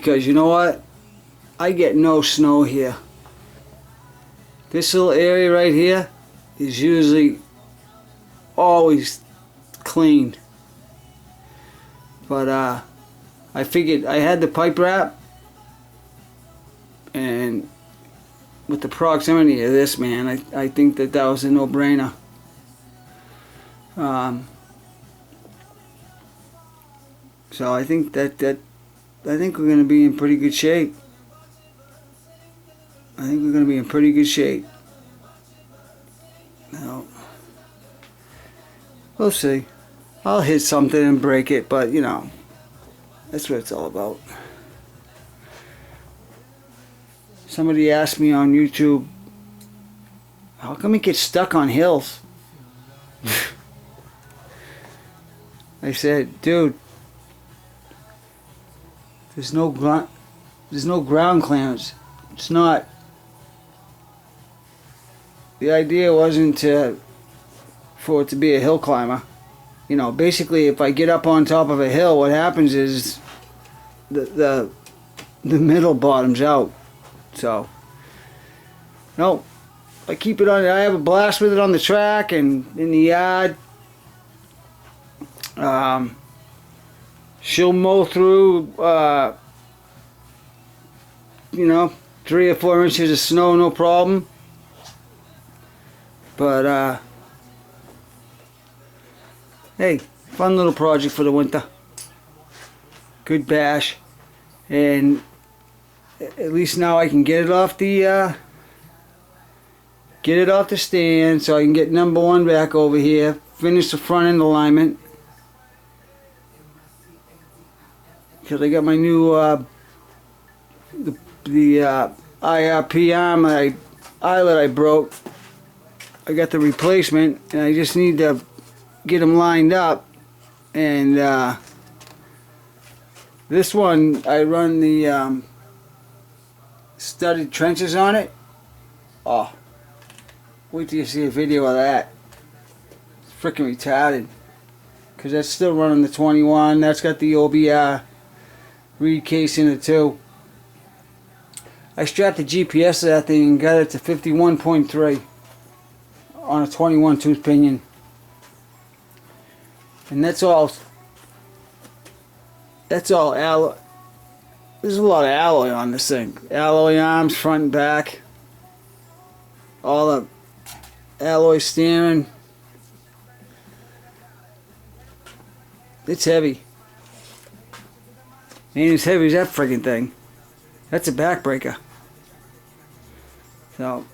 Because you know what? I get no snow here. This little area right here is usually always clean. But I figured I had the pipe wrap, and with the proximity of this, man, I think that was a no-brainer. So I think I think we're gonna be in pretty good shape. I think we're gonna be in pretty good shape. Now, we'll see. I'll hit something and break it, but you know, that's what it's all about. Somebody asked me on YouTube, how come it gets stuck on hills? I said, dude, there's no ground clearance. It's not. The idea wasn't for it to be a hill climber. You know, basically, if I get up on top of a hill, what happens is the middle bottoms out. So, no, I keep it on. I have a blast with it on the track and in the yard. She'll mow through, you know, 3 or 4 inches of snow, no problem. But, hey, fun little project for the winter. Good bash. And at least now I can get it off the, stand so I can get number 1 back over here. Finish the front end alignment. Because I got my new the IRP arm eyelet I broke. I got the replacement, and I just need to get them lined up. And this one, I run the studded trenches on it. Oh, wait till you see a video of that. It's freaking retarded. Because that's still running the 21. That's got the OBR reed case in it too. I strapped the GPS to that thing and got it to 51.3 on a 21 tooth pinion. And that's all alloy. There's a lot of alloy on this thing. Alloy arms, front and back. All the alloy steering. It's heavy. Ain't as heavy as that friggin' thing. That's a backbreaker. So,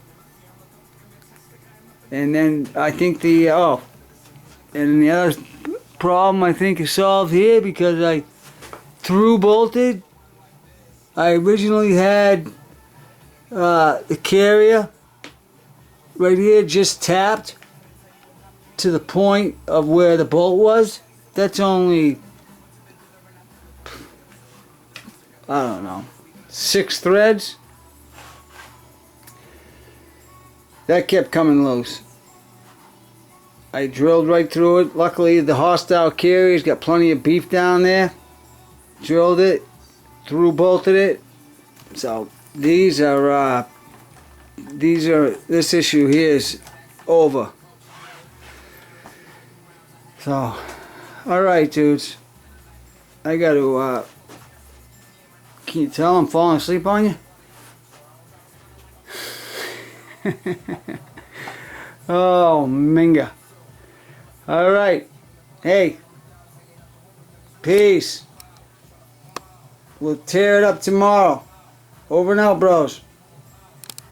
and then I think and the other problem I think is solved here because I through bolted. I originally had the carrier right here just tapped to the point of where the bolt was. That's only, I don't know, 6 threads. That kept coming loose. I drilled right through it. Luckily the hostile carrier's got plenty of beef down there. Drilled it, through bolted it. So this issue here is over. So, alright dudes. I gotta can you tell I'm falling asleep on you? Oh, Minga. Alright. Hey. Peace. We'll tear it up tomorrow. Over and out, bros.